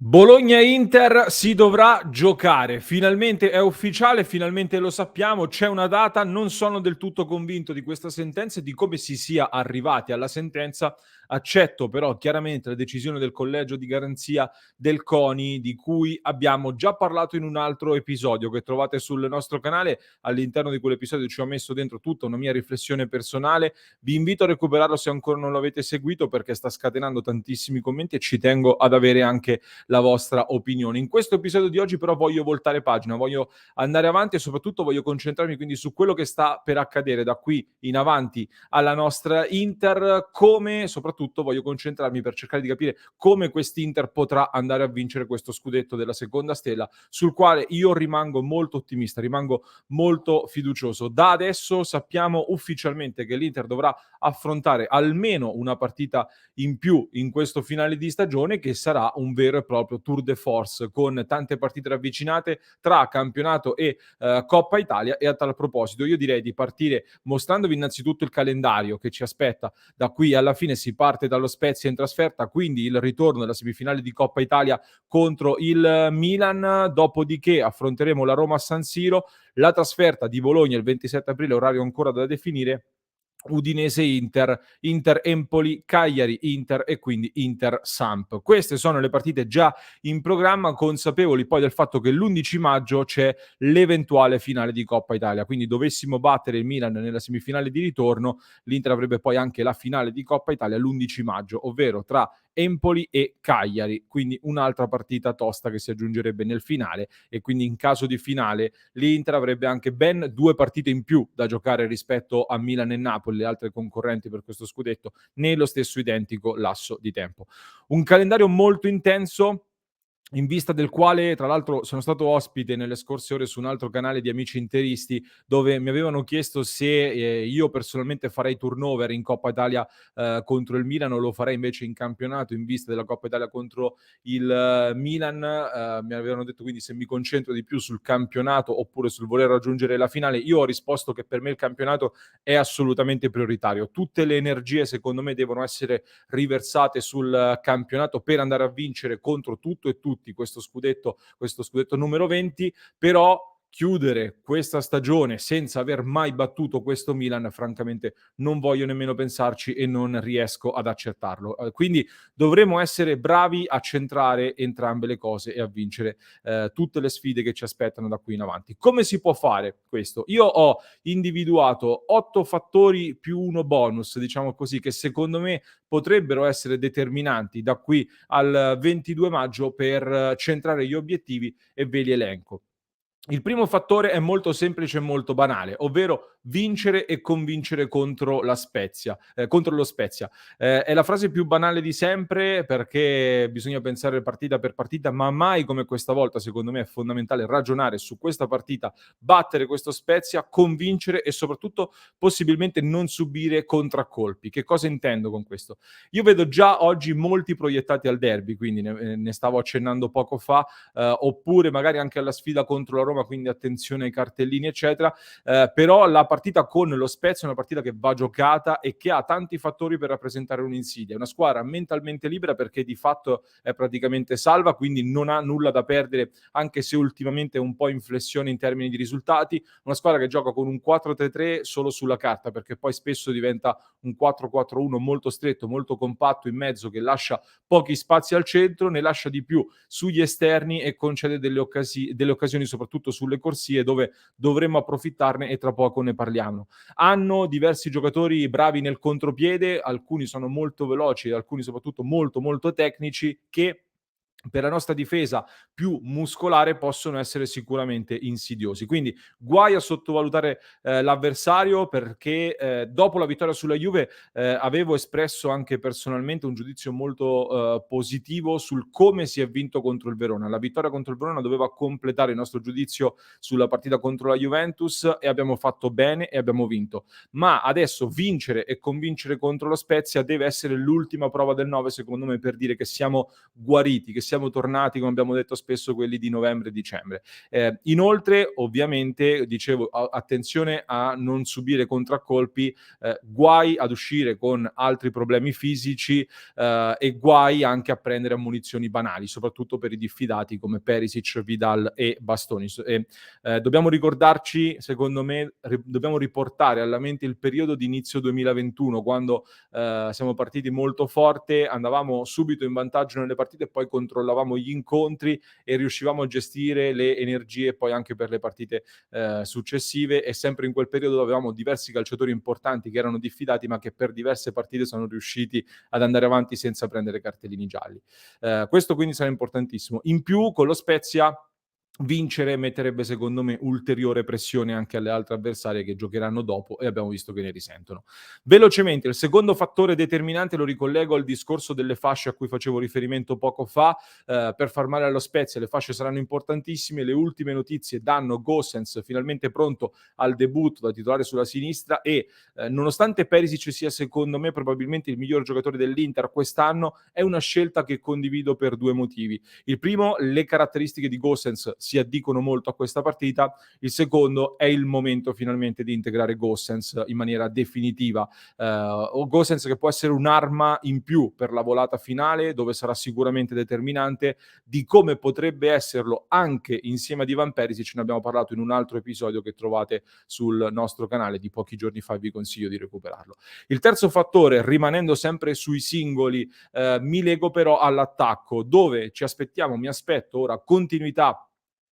Bologna-Inter si dovrà giocare, finalmente è ufficiale, finalmente lo sappiamo, c'è una data, non sono del tutto convinto di questa sentenza e di come si sia arrivati alla sentenza, accetto però chiaramente la decisione del collegio di garanzia del CONI di cui abbiamo già parlato in un altro episodio che trovate sul nostro canale, all'interno di quell'episodio ci ho messo dentro tutta una mia riflessione personale, vi invito a recuperarlo se ancora non l'avete seguito perché sta scatenando tantissimi commenti e ci tengo ad avere anche la vostra opinione. In questo episodio di oggi però voglio voltare pagina, voglio andare avanti e soprattutto voglio concentrarmi quindi su quello che sta per accadere da qui in avanti alla nostra Inter, come soprattutto voglio concentrarmi per cercare di capire come quest'Inter potrà andare a vincere questo scudetto della seconda stella, sul quale io rimango molto ottimista, rimango molto fiducioso. Da adesso sappiamo ufficialmente che l'Inter dovrà affrontare almeno una partita in più in questo finale di stagione che sarà un vero e proprio tour de force con tante partite ravvicinate tra campionato e Coppa Italia. E a tal proposito io direi di partire mostrandovi innanzitutto il calendario che ci aspetta da qui alla fine. Si parte dallo Spezia in trasferta, quindi il ritorno della semifinale di Coppa Italia contro il Milan, dopodiché affronteremo la Roma a San Siro, la trasferta di Bologna il 27 aprile, orario ancora da definire, Udinese-Inter, Inter-Empoli, Cagliari-Inter e quindi Inter-Samp. Queste sono le partite già in programma, consapevoli poi del fatto che l'11 maggio c'è l'eventuale finale di Coppa Italia, quindi dovessimo battere il Milan nella semifinale di ritorno, l'Inter avrebbe poi anche la finale di Coppa Italia l'11 maggio, ovvero tra Empoli e Cagliari, quindi un'altra partita tosta che si aggiungerebbe nel finale e quindi in caso di finale l'Inter avrebbe anche ben 2 partite in più da giocare rispetto a Milan e Napoli, le altre concorrenti per questo scudetto, nello stesso identico lasso di tempo. Un calendario molto intenso in vista del quale, tra l'altro, sono stato ospite nelle scorse ore su un altro canale di amici interisti, dove mi avevano chiesto se io personalmente farei turnover in Coppa Italia contro il Milan o lo farei invece in campionato in vista della Coppa Italia contro il Milan. Mi avevano detto quindi se mi concentro di più sul campionato oppure sul voler raggiungere la finale. Io ho risposto che per me il campionato è assolutamente prioritario. Tutte le energie, secondo me, devono essere riversate sul campionato per andare a vincere contro tutto e tutti questo scudetto numero 20, però chiudere questa stagione senza aver mai battuto questo Milan, francamente non voglio nemmeno pensarci e non riesco ad accettarlo. Quindi dovremo essere bravi a centrare entrambe le cose e a vincere tutte le sfide che ci aspettano da qui in avanti. Come si può fare questo? Io ho individuato 8 fattori più 1 bonus, diciamo così, che secondo me potrebbero essere determinanti da qui al 22 maggio per centrare gli obiettivi e ve li elenco. Il primo fattore è molto semplice e molto banale, ovvero vincere e convincere contro la Spezia, contro lo Spezia. È la frase più banale di sempre perché bisogna pensare partita per partita, ma mai come questa volta, secondo me, è fondamentale ragionare su questa partita, battere questo Spezia, convincere e soprattutto possibilmente non subire contraccolpi. Che cosa intendo con questo? Io vedo già oggi molti proiettati al derby, quindi ne stavo accennando poco fa, oppure magari anche alla sfida contro la Roma, quindi attenzione ai cartellini eccetera, però la partita con lo Spezia è una partita che va giocata e che ha tanti fattori per rappresentare un'insidia, è una squadra mentalmente libera perché di fatto è praticamente salva, quindi non ha nulla da perdere anche se ultimamente è un po' in flessione in termini di risultati, una squadra che gioca con un 4-3-3 solo sulla carta perché poi spesso diventa un 4-4-1 molto stretto, molto compatto in mezzo che lascia pochi spazi al centro, ne lascia di più sugli esterni e concede delle occasioni soprattutto sulle corsie dove dovremmo approfittarne e tra poco ne parliamo. Hanno diversi giocatori bravi nel contropiede, alcuni sono molto veloci, alcuni soprattutto molto molto tecnici che per la nostra difesa più muscolare possono essere sicuramente insidiosi. Quindi guai a sottovalutare l'avversario perché dopo la vittoria sulla Juve avevo espresso anche personalmente un giudizio molto positivo sul come si è vinto contro il Verona. La vittoria contro il Verona doveva completare il nostro giudizio sulla partita contro la Juventus e abbiamo fatto bene e abbiamo vinto. Ma adesso vincere e convincere contro lo Spezia deve essere l'ultima prova del 9 secondo me per dire che siamo guariti, che siamo tornati, come abbiamo detto spesso, quelli di novembre e dicembre. Inoltre, ovviamente, dicevo, attenzione a non subire contraccolpi, guai ad uscire con altri problemi fisici, e guai anche a prendere ammunizioni banali, soprattutto per i diffidati come Perisic, Vidal e Bastoni. Dobbiamo ricordarci, secondo me, dobbiamo riportare alla mente il periodo di inizio 2021, quando siamo partiti molto forte, andavamo subito in vantaggio nelle partite e poi controllavamo gli incontri e riuscivamo a gestire le energie poi anche per le partite successive, e sempre in quel periodo avevamo diversi calciatori importanti che erano diffidati ma che per diverse partite sono riusciti ad andare avanti senza prendere cartellini gialli. Questo quindi sarà importantissimo. In più con lo Spezia vincere metterebbe secondo me ulteriore pressione anche alle altre avversarie che giocheranno dopo, e abbiamo visto che ne risentono. Velocemente, il secondo fattore determinante lo ricollego al discorso delle fasce a cui facevo riferimento poco fa. Per far male allo Spezia le fasce saranno importantissime, le ultime notizie danno Gosens finalmente pronto al debutto da titolare sulla sinistra e nonostante Perisic sia secondo me probabilmente il miglior giocatore dell'Inter quest'anno, è una scelta che condivido per due motivi. Il primo, le caratteristiche di Gosens si addicono molto a questa partita. Il secondo, è il momento finalmente di integrare Gosens in maniera definitiva. O Gosens che può essere un'arma in più per la volata finale, dove sarà sicuramente determinante, di come potrebbe esserlo anche insieme ad Ivan Perisic. Ne abbiamo parlato in un altro episodio che trovate sul nostro canale di pochi giorni fa, vi consiglio di recuperarlo. Il terzo fattore, rimanendo sempre sui singoli, mi lego però all'attacco, dove mi aspetto ora continuità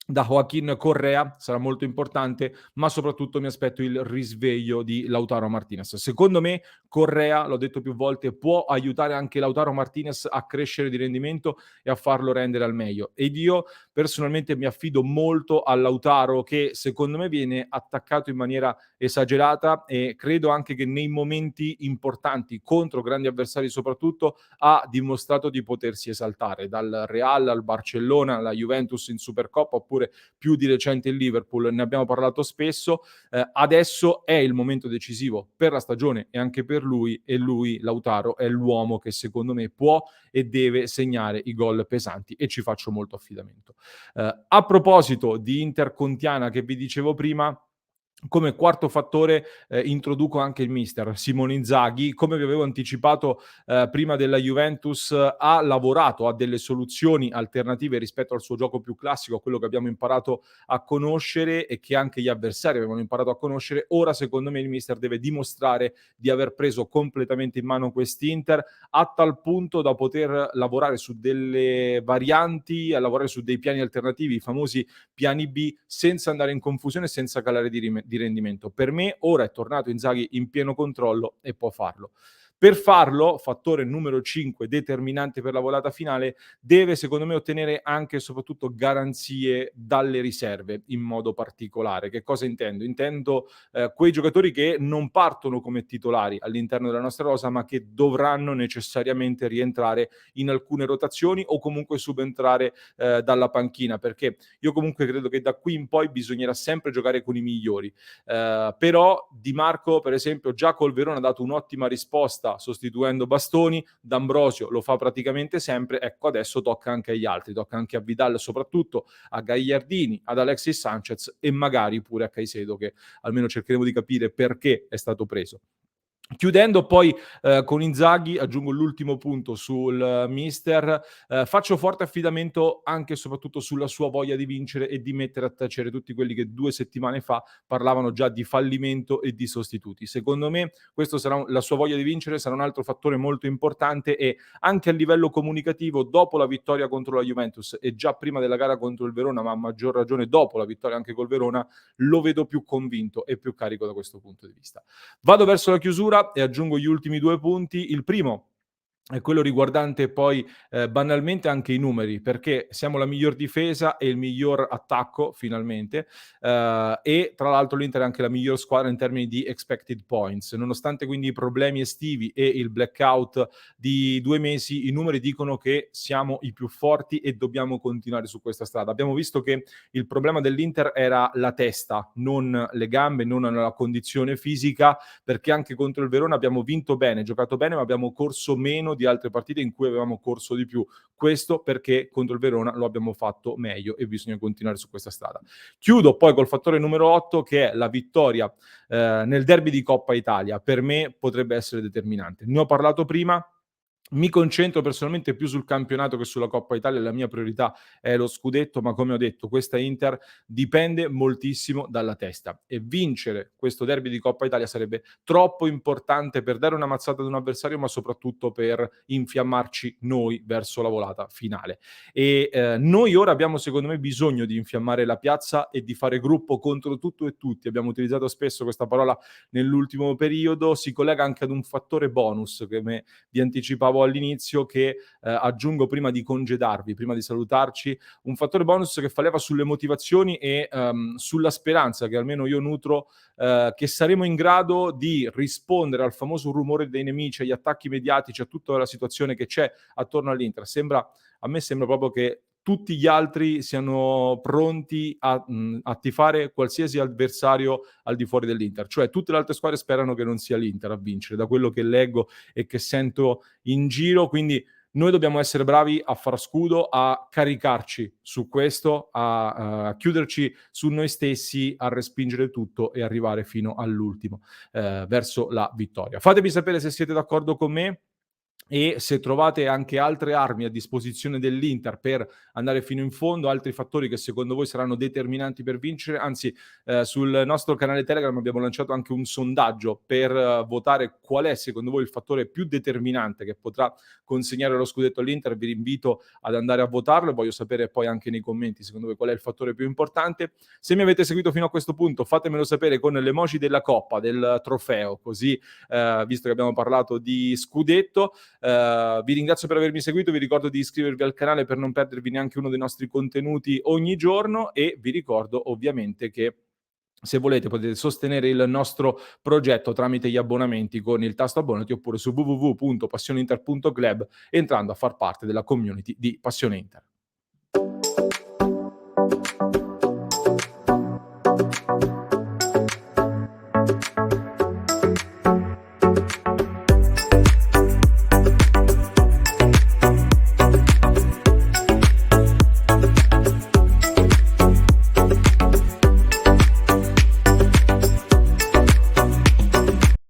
da Joaquin Correa, sarà molto importante, ma soprattutto mi aspetto il risveglio di Lautaro Martinez. Secondo me Correa, l'ho detto più volte, può aiutare anche Lautaro Martinez a crescere di rendimento e a farlo rendere al meglio. Ed io personalmente mi affido molto a Lautaro, che secondo me viene attaccato in maniera esagerata, e credo anche che nei momenti importanti contro grandi avversari soprattutto ha dimostrato di potersi esaltare, dal Real al Barcellona, alla Juventus in Supercoppa, oppure più di recente il Liverpool. Ne abbiamo parlato spesso. Adesso è il momento decisivo per la stagione e anche per lui, e lui, Lautaro, è l'uomo che secondo me può e deve segnare i gol pesanti, e ci faccio molto affidamento. A proposito di Intercontiana che vi dicevo prima, come quarto fattore introduco anche il mister Simone Inzaghi. Come vi avevo anticipato prima della Juventus, ha lavorato a delle soluzioni alternative rispetto al suo gioco più classico, quello che abbiamo imparato a conoscere e che anche gli avversari avevano imparato a conoscere. Ora secondo me il mister deve dimostrare di aver preso completamente in mano quest'Inter, a tal punto da poter lavorare su delle varianti, a lavorare su dei piani alternativi, i famosi piani B, senza andare in confusione e senza calare di rendimento. Per me ora è tornato Inzaghi in pieno controllo e può farlo. Per farlo, fattore numero 5 determinante per la volata finale, deve secondo me ottenere anche e soprattutto garanzie dalle riserve in modo particolare. Che cosa intendo? Intendo quei giocatori che non partono come titolari all'interno della nostra rosa, ma che dovranno necessariamente rientrare in alcune rotazioni o comunque subentrare dalla panchina, perché io comunque credo che da qui in poi bisognerà sempre giocare con i migliori. Però Di Marco, per esempio, già col Verona ha dato un'ottima risposta sostituendo Bastoni, D'Ambrosio lo fa praticamente sempre. Ecco, adesso tocca anche agli altri, tocca anche a Vidal, soprattutto a Gagliardini, ad Alexis Sanchez e magari pure a Caicedo, che almeno cercheremo di capire perché è stato preso. Chiudendo poi con Inzaghi, aggiungo l'ultimo punto sul mister, faccio forte affidamento anche e soprattutto sulla sua voglia di vincere e di mettere a tacere tutti quelli che 2 settimane fa parlavano già di fallimento e di sostituti. Secondo me questo sarà la sua voglia di vincere sarà un altro fattore molto importante, e anche a livello comunicativo, dopo la vittoria contro la Juventus e già prima della gara contro il Verona, ma a maggior ragione dopo la vittoria anche col Verona, lo vedo più convinto e più carico da questo punto di vista. Vado verso la chiusura e aggiungo gli ultimi 2 punti. Il primo è quello riguardante poi, banalmente anche i numeri, perché siamo la miglior difesa e il miglior attacco finalmente, e tra l'altro l'Inter è anche la miglior squadra in termini di expected points. Nonostante quindi i problemi estivi e il blackout di 2 mesi, i numeri dicono che siamo i più forti e dobbiamo continuare su questa strada. Abbiamo visto che il problema dell'Inter era la testa, non le gambe, non la condizione fisica, perché anche contro il Verona abbiamo vinto bene, giocato bene, ma abbiamo corso meno di altre partite in cui avevamo corso di più. Questo perché contro il Verona lo abbiamo fatto meglio e bisogna continuare su questa strada. Chiudo poi col fattore numero 8 che è la vittoria nel derby di Coppa Italia. Per me potrebbe essere determinante. Ne ho parlato prima. Mi concentro personalmente più sul campionato che sulla Coppa Italia, la mia priorità è lo scudetto, ma come ho detto questa Inter dipende moltissimo dalla testa e vincere questo derby di Coppa Italia sarebbe troppo importante per dare una mazzata ad un avversario, ma soprattutto per infiammarci noi verso la volata finale. E noi ora abbiamo secondo me bisogno di infiammare la piazza e di fare gruppo contro tutto e tutti. Abbiamo utilizzato spesso questa parola nell'ultimo periodo, si collega anche ad un fattore bonus che vi anticipavo all'inizio, che aggiungo prima di congedarvi, prima di salutarci, un fattore bonus che fa leva sulle motivazioni e sulla speranza che almeno io nutro, che saremo in grado di rispondere al famoso rumore dei nemici, agli attacchi mediatici, a tutta la situazione che c'è attorno all'Inter. A me sembra proprio che tutti gli altri siano pronti a tifare qualsiasi avversario al di fuori dell'Inter. Cioè tutte le altre squadre sperano che non sia l'Inter a vincere, da quello che leggo e che sento in giro, quindi noi dobbiamo essere bravi a far scudo, a caricarci su questo, a chiuderci su noi stessi, a respingere tutto e arrivare fino all'ultimo verso la vittoria. Fatemi sapere se siete d'accordo con me e se trovate anche altre armi a disposizione dell'Inter per andare fino in fondo, altri fattori che secondo voi saranno determinanti per vincere. Anzi, sul nostro canale Telegram abbiamo lanciato anche un sondaggio per votare qual è secondo voi il fattore più determinante che potrà consegnare lo scudetto all'Inter. Vi invito ad andare a votarlo e voglio sapere poi anche nei commenti secondo voi qual è il fattore più importante. Se mi avete seguito fino a questo punto fatemelo sapere con l'emoji della coppa, del trofeo, così visto che abbiamo parlato di scudetto. Vi ringrazio per avermi seguito, vi ricordo di iscrivervi al canale per non perdervi neanche uno dei nostri contenuti ogni giorno e vi ricordo ovviamente che se volete potete sostenere il nostro progetto tramite gli abbonamenti con il tasto abbonati oppure su www.passioneinter.club entrando a far parte della community di Passione Inter.